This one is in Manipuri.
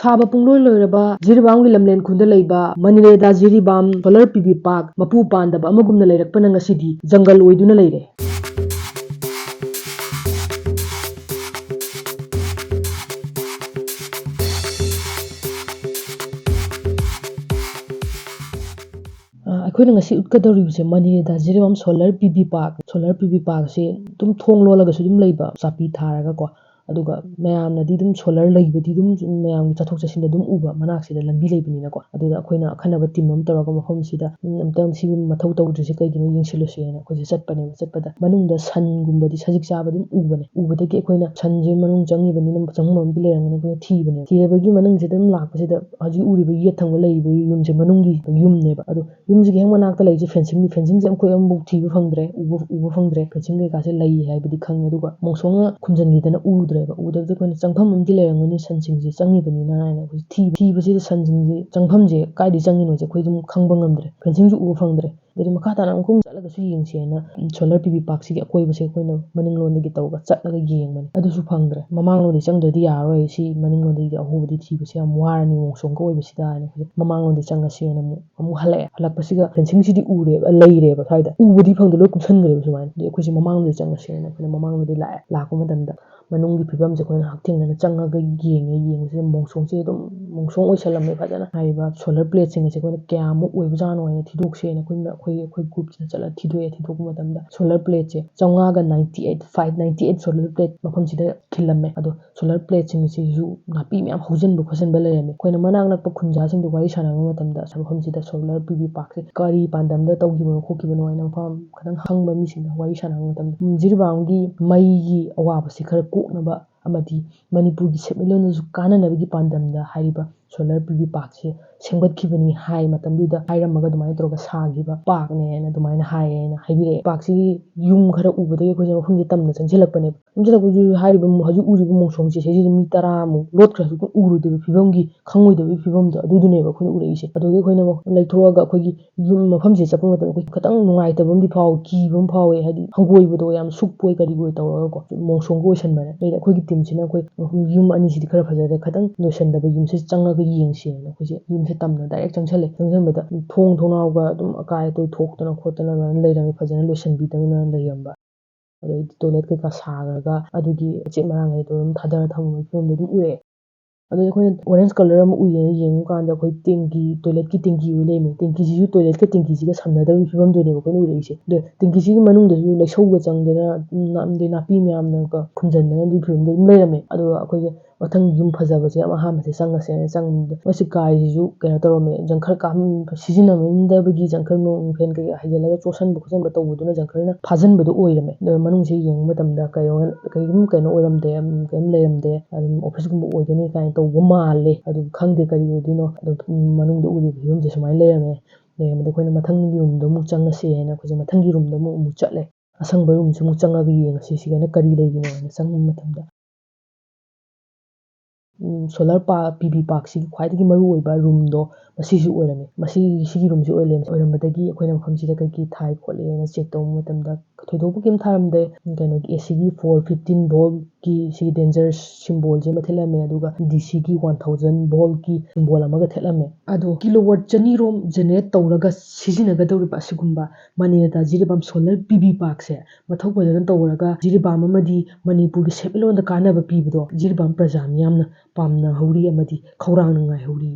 ꯁꯥꯕ ꯄꯨꯡꯂꯣꯏ ꯂꯣꯏꯔꯕ ꯖꯤꯔꯤꯕꯥꯝꯒꯤ ꯂꯝꯂꯦꯟ ꯈꯨꯟꯗ ꯂꯩꯕ ꯃꯅꯤꯔꯦꯗꯥ ꯖꯤꯔꯤꯕꯥꯝ ꯁꯣꯂꯔ PV ꯄꯥꯔꯛ ꯃꯄꯨ ꯄꯥꯟꯗꯕ ꯑꯃꯒꯨꯝꯅ ꯂꯩꯔꯛꯄꯅ ꯉꯁꯤꯗꯤ ꯖꯪꯒꯜ ꯑꯣꯏꯗꯨꯅ ꯂꯩꯔꯦ꯫ ꯑꯩꯈꯣꯏꯅ ꯉꯁꯤ ꯎꯠꯀꯗꯧꯔꯤꯕꯁꯦ ꯃꯅꯤꯔꯦꯗꯥ ꯖꯤꯔꯤꯕꯥꯝ ꯁꯣꯂꯔ PV ꯄꯥꯔꯛ PV ꯄꯥꯔꯛꯁꯦ ꯑꯗꯨꯝ ꯊꯣꯡ ꯂꯣꯜꯂꯒꯁꯨ ꯑꯗꯨꯝ ꯂꯩꯕ ꯆꯥꯄꯤ ꯊꯥꯔꯒꯀꯣ ꯑꯗꯨꯒ ꯃꯌꯥꯝꯅꯗꯤ ꯑꯗꯨꯝ ꯁꯣꯂꯔ ꯂꯩꯕꯗꯤ ꯑꯗꯨꯝ ꯃꯌꯥꯝꯒꯤ ꯆꯠꯊꯣꯛ ꯆꯠꯁꯤꯟꯗ ꯑꯗꯨꯝ ꯎꯕ ꯃꯅꯥꯛꯁꯤꯗ ꯂꯝꯕꯤ ꯂꯩꯕꯅꯤꯅꯀꯣ ꯑꯗꯨꯗ ꯑꯩꯈꯣꯏꯅ ꯑꯈꯟꯅꯕ ꯇꯤꯝ ꯑꯃ ꯇꯧꯔꯒ ꯃꯐꯝꯁꯤꯗ ꯑꯝꯇꯪ ꯁꯤꯒꯤ ꯃꯊꯧ ꯇꯧꯗ꯭ꯔꯤꯁꯦ ꯀꯩꯒꯤꯅꯣ ꯌꯦꯡꯁꯤꯜꯂꯨꯁꯦꯅ ꯑꯩꯈꯣꯏꯁꯦ ꯆꯠꯄꯗ ꯃꯅꯨꯡꯗ ꯁꯟꯒꯨꯝꯕꯗꯤ ꯁꯖꯤꯛ ꯆꯥꯕ ꯑꯗꯨꯝ ꯎꯕꯅꯦ ꯎꯕꯗꯒꯤ ꯑꯩꯈꯣꯏꯅ ꯁꯟꯁꯦ ꯃꯅꯨꯡ ꯆꯪꯉꯤꯕꯅꯤꯅ ꯆꯪꯐꯝ ꯑꯃꯗꯤ ꯂꯩꯔꯝꯒꯅꯤ ꯑꯩꯈꯣꯏꯅ ꯊꯤꯕꯅꯦꯕ ꯊꯤꯔꯕꯒꯤ ꯃꯅꯨꯡꯁꯤꯗ ꯑꯗꯨꯝ ꯂꯥꯛꯄꯁꯤꯗ ꯍꯧꯖꯤꯛ ꯎꯔꯤꯕ ꯌꯦꯠ ꯊꯪꯕ ꯂꯩꯔꯤꯕ ꯌꯨꯝꯁꯦ ꯃꯅꯨꯡꯒꯤ ꯌꯨꯝꯅꯦꯕ ꯑꯗꯣ ꯌꯨꯝꯁꯤꯒꯤ ꯍꯦꯛ ꯃꯅꯥꯛꯇ ꯂꯩꯔꯤꯁꯦ ꯐꯦꯟꯁꯤꯡꯁꯦ ꯑꯩꯈꯣꯏ ꯑꯃꯐꯥꯎ ꯊꯤꯕ ꯐꯪꯗ꯭ꯔꯦ ꯎꯕ ꯐꯪꯗ꯭ꯔꯦ ꯐꯦꯟꯁꯤꯡ ꯀꯩꯀꯥꯁꯦ ꯂꯩ ꯍꯥꯏꯕꯗꯤ ꯈꯪꯉꯦ ꯑꯗꯨꯒ ꯃꯣꯡꯁꯣꯡꯅ ꯈꯨꯝꯖꯤꯟꯈꯤꯗꯅ ꯎꯗ꯭ꯔꯦꯕ ꯎꯗꯕꯗ ꯑꯩꯈꯣꯏꯅ ꯆꯪꯐꯝ ꯑꯃꯗꯤ ꯂꯩꯔꯝꯒꯅꯤ ꯁꯟꯁꯤꯡꯁꯦ ꯆꯪꯉꯤꯕꯅꯤꯅ ꯍꯥꯏꯅ ꯑꯩꯈꯣꯏ ꯊꯤꯕꯁꯤꯗ ꯁꯟꯁꯤꯡꯁꯦ ꯆꯪꯐꯝꯁꯦ ꯀꯥꯏꯗꯩ ꯆꯪꯉꯤꯅꯣꯁꯦ ꯑꯩꯈꯣꯏ ꯑꯗꯨꯝ ꯈꯪꯕ ꯉꯝꯗ꯭ꯔꯦ ꯐꯦꯟꯁꯤꯡꯁꯨ ꯎꯕ ꯐꯪꯗ꯭ꯔꯦ ꯑꯗꯩ ꯃꯈꯥ ꯇꯥꯅ ꯑꯃꯨꯛ ꯆꯠꯂꯒꯁꯨ ꯌꯦꯡꯁꯦꯅ ꯁꯣꯂꯔ PV ꯄꯥꯔꯛꯁꯤꯒꯤ ꯑꯀꯣꯏꯕꯁꯦ ꯑꯩꯈꯣꯏꯅ ꯃꯅꯤꯡꯂꯣꯝꯗꯒꯤ ꯇꯧꯔꯒ ꯆꯠꯂꯒ ꯌꯦꯡꯕꯅꯦ ꯑꯗꯨꯁꯨ ꯐꯪꯗ꯭ꯔꯦ ꯃꯃꯥꯡꯂꯣꯝꯗꯒꯤ ꯆꯪꯗ꯭ꯔꯗꯤ ꯌꯥꯔꯔꯣꯏ ꯁꯤ ꯃꯅꯤꯡꯂꯣꯝꯗꯒꯤ ꯑꯍꯣꯕꯗꯤ ꯊꯤꯕꯁꯦ ꯌꯥꯝ ꯋꯥꯔꯅꯤ ꯃꯣꯡꯁꯣꯡꯒ ꯑꯣꯏꯕꯁꯤꯗ ꯍꯥꯏꯅ ꯑꯩꯈꯣꯏꯁꯦ ꯃꯃꯥꯡꯂꯣꯝꯗꯒꯤ ꯆꯪꯉꯁꯦꯅ ꯑꯃꯨꯛ ꯍꯜꯂꯛꯄꯁꯤꯒ ꯐꯦꯟꯁꯤꯡꯁꯤꯗꯤ ꯎꯔꯦꯕ ꯂꯩꯔꯦꯕ ꯁ꯭ꯋꯥꯏꯗ ꯎꯕꯗꯤ ꯐꯪꯗꯦ ꯂꯣꯏ ꯀꯨꯞꯁꯟꯈ꯭ꯔꯦꯕ ꯁꯨꯃꯥꯏꯅ ꯑꯗꯩ ꯑꯩꯈꯣꯏꯁꯦ ꯃꯃꯥꯡꯂꯣꯝꯗꯒꯤ ꯆꯪꯉꯁꯦꯅ ꯑꯩꯈꯣꯏꯅ ꯃꯃꯥꯡꯂꯣꯝꯗꯒꯤ ꯂꯥꯛꯄ ꯃꯇꯝꯗ ꯃꯅꯨꯡꯒꯤ ꯐꯤꯕꯝꯁꯦ ꯑꯩꯈꯣꯏꯅ ꯍꯛꯊꯦꯡꯅꯅ ꯆꯪꯉꯒ ꯌꯦꯡꯕꯁꯤꯗ ꯃꯣꯡꯁꯣꯡꯁꯦ ꯑꯗꯨꯝ ꯃꯣꯡꯁꯣꯡ ꯑꯣꯏꯁꯜꯂꯝꯃꯦ ꯐꯖꯅ ꯍꯥꯏꯔꯤꯕ ꯁꯣꯂꯔ ꯄ꯭ꯂꯦꯠꯁꯤꯡ ꯑꯁꯦ ꯑꯩꯈꯣꯏꯅ ꯀꯌꯥꯃꯨꯛ ꯑꯣꯏꯕꯖꯥꯠꯅꯣ ꯍꯥꯏꯅ ꯊꯤꯗꯣꯛꯁꯦꯅ ꯑꯩꯈꯣꯏ ꯒ꯭ꯔꯨꯞꯁꯤꯗ ꯆꯠꯂ ꯊꯤꯗꯣꯛꯄ ꯃꯇꯝꯗ ꯁꯣꯂꯔ ꯄ꯭ꯂꯦꯠꯁꯦ 598 ꯁꯣꯂꯔ ꯄ꯭ꯂꯦꯠ ꯃꯐꯝꯁꯤꯗ ꯈꯤꯜꯂꯝꯃꯦ ꯑꯗꯣ ꯁꯣꯂꯔ ꯄ꯭ꯂꯦꯠꯁꯤꯡ ꯑꯁꯤꯁꯨ ꯅꯥꯄꯤ ꯃꯌꯥꯝ ꯍꯧꯖꯤꯟꯕ ꯂꯩꯔꯝꯃꯦ ꯑꯩꯈꯣꯏꯅ ꯃꯅꯥꯛ ꯅꯛꯄ ꯈꯨꯟꯖꯥꯁꯤꯡꯗ ꯋꯥꯔꯤ ꯁꯥꯟꯅꯕ ꯃꯇꯝꯗ ꯃꯐꯝꯁꯤꯗ ꯁꯣꯂꯔ PV ꯄꯥꯔꯛꯁꯦ ꯀꯔꯤ ꯄꯥꯟꯗꯝꯗ ꯇꯧꯈꯤꯕꯅꯣ ꯈꯣꯠꯈꯤꯕꯅꯣ ꯍꯥꯏꯅ ꯃꯐꯝ ꯈꯤꯇꯪ ꯍꯪꯕ ꯃꯤꯁꯤꯡꯗ ꯋꯥꯔꯤ ꯁꯥꯟꯅꯕ ꯃꯇꯝꯗ ꯖꯤꯔꯤꯕꯥꯝꯒꯤ ꯃꯩꯒꯤ ꯑꯋꯥꯕꯁꯤ ꯈꯔ ꯀꯣꯛꯅꯕ ꯑꯃꯗꯤ ꯃꯅꯤꯄꯨꯔꯒꯤ ꯁꯦꯟꯃꯤꯠꯂꯣꯟꯗꯁꯨ ꯀꯥꯟꯅꯅꯕꯒꯤ ꯄꯥꯟꯗꯝꯗ ꯍꯥꯏꯔꯤꯕ ꯁꯣꯂꯔ PV ꯄꯥꯔꯛꯁꯦ ꯁꯦꯝꯒꯠꯈꯤꯕꯅꯤ ꯍꯥꯏ ꯃꯇꯝꯗꯨꯗ ꯍꯥꯏꯔꯝꯃꯒ ꯑꯗꯨꯃꯥꯏꯅ ꯇꯧꯔꯒ ꯁꯥꯈꯤꯕ ꯄꯥꯔꯛꯅꯦꯅ ꯑꯗꯨꯃꯥꯏꯅ ꯍꯥꯏꯌꯦꯅ ꯍꯥꯏꯕꯤꯔꯛꯑꯦ ꯄꯥꯔꯛꯁꯤꯒꯤ ꯌꯨꯝ ꯈꯔ ꯎꯕꯗꯒꯤ ꯑꯩꯈꯣꯏꯁꯦ ꯃꯐꯝꯁꯦ ꯇꯝꯅ ꯆꯪꯁꯤꯜꯂꯛꯄꯅꯦꯕ ꯍꯥꯏꯔꯤꯕ ꯍꯧꯖꯤꯛ ꯎꯔꯤꯕ ꯃꯣꯡꯁꯣꯡꯁꯦ ꯁꯤꯁꯤꯗ ꯃꯤ 10ꯃꯨꯛ ꯂꯣꯠꯈ꯭ꯔꯁꯨ ꯎꯔꯣꯏꯗꯕ ꯐꯤꯕꯝꯒꯤ ꯈꯪꯉꯣꯏꯗꯕꯒꯤ ꯐꯤꯕꯝꯗꯣ ꯑꯗꯨꯗꯨꯅꯦꯕ ꯑꯩꯈꯣꯏꯅ ꯎꯔꯛꯏꯁꯦ ꯑꯗꯨꯒꯤ ꯑꯩꯈꯣꯏꯅ ꯂꯩꯊꯣꯛꯑꯒ ꯑꯩꯈꯣꯏꯒꯤ ꯌꯨꯝ ꯃꯐꯝꯁꯦ ꯆꯠꯄ ꯃꯇꯝꯗ ꯑꯩꯈꯣꯏ ꯈꯤꯇꯪ ꯅꯨꯡꯉꯥꯏꯇꯕ ꯑꯃꯗꯤ ꯐꯥꯎꯋꯦ ꯀꯤꯕ ꯑꯃ ꯐꯥꯎꯋꯦ ꯍꯥꯏꯗꯤ ꯍꯪꯒꯣꯏꯕꯗꯣ ꯌꯥꯝ ꯁꯨꯛꯄꯣꯏ ꯀꯔꯤꯕꯣꯏ ꯇꯧꯔꯒꯀꯣ ꯃꯣꯡꯁꯣꯡꯒ ꯑꯣꯏꯁꯟꯕꯅꯦ ꯑꯗꯩ ꯑꯩꯈꯣꯏꯒꯤ ꯇꯤꯝꯁꯤꯅ ꯑꯩꯈꯣꯏ ꯌꯨꯝ ꯑꯅꯤꯁꯤꯗꯤ ꯈꯔ ꯐꯖꯔꯦ ꯈꯤꯇꯪ ꯂꯣꯏꯁꯟꯗꯕ ꯌꯨꯝꯁꯤ ꯆꯪꯉꯒ ꯌꯦꯡꯁꯦꯅ ꯑꯩꯈꯣꯏꯁꯦ ꯌꯨꯝꯁꯦ ꯇꯝꯅ ꯗꯥꯏꯔꯦꯛ ꯆꯪꯁꯟꯕꯗ ꯊꯣꯡꯅꯥꯎꯒ ꯑꯗꯨꯝ ꯑꯀꯥꯏ ꯑꯇꯣꯏ ꯊꯣꯛꯇꯅ ꯈꯣꯠꯇꯅ ꯑꯗꯨꯃꯥꯏꯅ ꯂꯩꯔꯝꯃꯤ ꯐꯖꯅ ꯂꯣꯏꯁꯟꯕꯤꯗꯅ ꯂꯩꯔꯝꯕ ꯑꯗꯩ ꯇꯣꯏꯂꯦꯠ ꯀꯩꯀꯥ ꯁꯥꯈ꯭ꯔꯒ ꯑꯗꯨꯒꯤ ꯃꯆꯦꯠ ꯃꯔꯥꯡꯈꯩꯗꯣ ꯑꯗꯨꯝ ꯊꯥꯗꯔ ꯊꯝꯕꯒꯤ ꯐꯤꯕꯝꯗꯣ ꯑꯗꯨꯝ ꯎꯔꯛꯑꯦ ꯑꯗꯨꯗꯩ ꯑꯩꯈꯣꯏꯅ ꯑꯣꯔꯦꯟꯖ ꯀꯂꯔ ꯑꯃ ꯎꯏꯌꯦꯅ ꯌꯦꯡꯕ ꯀꯥꯟꯗ ꯑꯩꯈꯣꯏ ꯇꯣꯏꯂꯦꯠꯀꯤ ꯇꯦꯡꯀꯤ ꯑꯣꯏ ꯂꯩꯔꯝꯃꯦ ꯇꯦꯡꯀꯤꯁꯤꯁꯨ ꯇꯣꯏꯂꯦꯠꯀ ꯇꯦꯡꯀꯤꯁꯤꯒ ꯁꯝꯅꯗꯕꯒꯤ ꯐꯤꯕꯝꯗꯨꯅꯦꯕ ꯑꯩꯈꯣꯏꯅ ꯎꯔꯛꯏꯁꯦ ꯑꯗꯣ ꯇꯦꯡꯀꯤꯁꯤꯒꯤ ꯃꯅꯨꯡꯗꯁꯨ ꯂꯩꯁꯧꯒ ꯆꯪꯗꯅ ꯅꯥꯄꯤ ꯃꯌꯥꯝꯅꯒ ꯈꯨꯝꯖꯤꯟꯗꯅ ꯑꯗꯨꯒꯤ ꯐꯤꯕꯝꯗꯣ ꯑꯗꯨꯝ ꯂꯩꯔꯝꯃꯦ ꯑꯗꯨꯒ ꯑꯩꯈꯣꯏꯁꯦ ꯃꯊꯪ ꯌꯨꯝ ꯐꯖꯕꯁꯦ ꯑꯍꯥꯟꯕꯁꯦ ꯆꯪꯉꯁꯦꯅ ꯆꯪꯕꯗ ꯃꯁꯤ ꯀꯥꯏꯁꯤꯁꯨ ꯀꯩꯅꯣ ꯇꯧꯔꯝꯃꯦ ꯖꯪꯈꯔ ꯁꯤꯖꯤꯟꯅꯃꯟꯗꯕꯒꯤ ꯖꯪꯈꯔ ꯅꯣꯡ ꯐꯦꯟ ꯀꯩꯀꯥ ꯍꯩꯖꯤꯜꯂꯒ ꯆꯣꯠꯁꯟꯕ ꯈꯣꯠꯆꯟꯕ ꯇꯧꯕꯗꯨꯅ ꯖꯪꯈꯔꯅ ꯐꯥꯖꯤꯟꯕꯗꯣ ꯑꯣꯏꯔꯝꯃꯦ ꯑꯗꯨꯒ ꯃꯅꯨꯡꯁꯦ ꯌꯦꯡꯕ ꯃꯇꯝꯗ ꯀꯩꯅꯣ ꯑꯣꯏꯔꯝꯗꯦ ꯀꯩꯝ ꯂꯩꯔꯝꯗꯦ ꯑꯗꯨꯝ ꯑꯣꯐꯤꯁꯀꯨꯝꯕ ꯑꯣꯏꯒꯅꯤ ꯀꯥꯏꯅ ꯇꯧꯕ ꯃꯥꯜꯂꯦ ꯑꯗꯨ ꯈꯪꯗꯦ ꯀꯔꯤ ꯑꯣꯏꯗꯣꯏꯅꯣ ꯑꯗꯨ ꯃꯅꯨꯡꯗ ꯎꯔꯤꯕ ꯐꯤꯕꯝꯁꯦ ꯁꯨꯃꯥꯏꯅ ꯂꯩꯔꯝꯕꯗ ꯑꯩꯈꯣꯏꯅ ꯃꯊꯪꯒꯤ ꯔꯨꯝꯗꯣ ꯑꯃꯨꯛ ꯆꯪꯉꯁꯦꯅ ꯑꯩꯈꯣꯏꯁꯦ ꯃꯊꯪꯒꯤ ꯔꯨꯝꯗ ꯑꯃꯨꯛ ꯆꯠꯂꯦ ꯑꯁꯪꯕ ꯔꯨꯝꯁꯨ ꯑꯃꯨꯛ ꯆꯪꯉꯒ ꯌꯦꯡꯉꯁꯤ ꯁꯤꯒꯅ ꯀꯔꯤ ꯂꯩꯔꯤꯅꯣ ꯍꯥꯏꯅ ꯆꯪꯕ ꯃꯇꯝꯗ ꯁꯣꯂꯔ PV ꯄꯥꯔꯛꯁꯤꯒꯤ ꯈ꯭ꯋꯥꯏꯗꯒꯤ ꯃꯔꯨꯑꯣꯏꯕ ꯔꯨꯝꯗꯣ ꯃꯁꯤꯁꯨ ꯑꯣꯏꯔꯝꯃꯦ ꯁꯤꯒꯤ ꯔꯨꯝꯁꯤ ꯑꯣꯏꯔꯝꯕꯗꯒꯤ ꯑꯩꯈꯣꯏꯅ ꯃꯐꯝꯁꯤꯗ ꯀꯩꯀꯩ ꯊꯥꯏ ꯈꯣꯠꯂꯦꯅ ꯆꯦꯛ ꯇꯧꯕ ꯃꯇꯝꯗ ꯊꯣꯏꯗꯣꯛꯄ ꯀꯩꯝ ꯊꯥꯔꯝꯗꯦ ꯀꯩꯅꯣꯒꯤ ACꯒꯤ 415 ꯚꯣꯜꯠꯀꯤ ꯁꯤꯒꯤ ꯗꯦꯟꯖꯔ ꯁꯤꯝꯕꯣꯜꯁꯦ ꯑꯃ ꯊꯦꯠꯂꯝꯃꯦ ꯑꯗꯨꯒ DCꯒꯤ 1000 ꯚꯣꯜꯠꯀꯤ ꯁꯤꯝꯕꯣꯜ ꯑꯃꯒ ꯊꯦꯠꯂꯝꯃꯦ ꯑꯗꯣ ꯀꯤꯂꯣꯋꯥꯠ 200 ꯔꯣꯝ ꯖꯦꯅꯦꯔꯦꯠ ꯇꯧꯔꯒ ꯁꯤꯖꯤꯟꯅꯒꯗꯧꯔꯤꯕ ꯑꯁꯤꯒꯨꯝꯕ ꯃꯅꯤꯔꯦꯗꯥ ꯖꯤꯔꯤꯕꯥꯝ ꯁꯣꯂꯔ PV ꯄꯥꯔꯛꯁꯦ ꯃꯊꯧ ꯐꯖꯅ ꯇꯧꯔꯒ ꯖꯤꯔꯤꯕꯥꯝ ꯑꯃꯗꯤ ꯃꯅꯤꯄꯨꯔꯒꯤ ꯁꯦꯟꯃꯤꯠꯂꯣꯟꯗ ꯀꯥꯟꯅꯕ ꯄꯤꯕꯗꯣ ꯖꯤꯔꯤꯕꯥꯝ ꯄ꯭ꯔꯖꯥ ꯃꯤꯌꯥꯝꯅ ꯄꯥꯝꯅꯍꯧꯔꯤ ꯑꯃꯗꯤ ꯈꯧꯔꯥꯡꯅ ꯉꯥꯏꯍꯧꯔꯤ꯫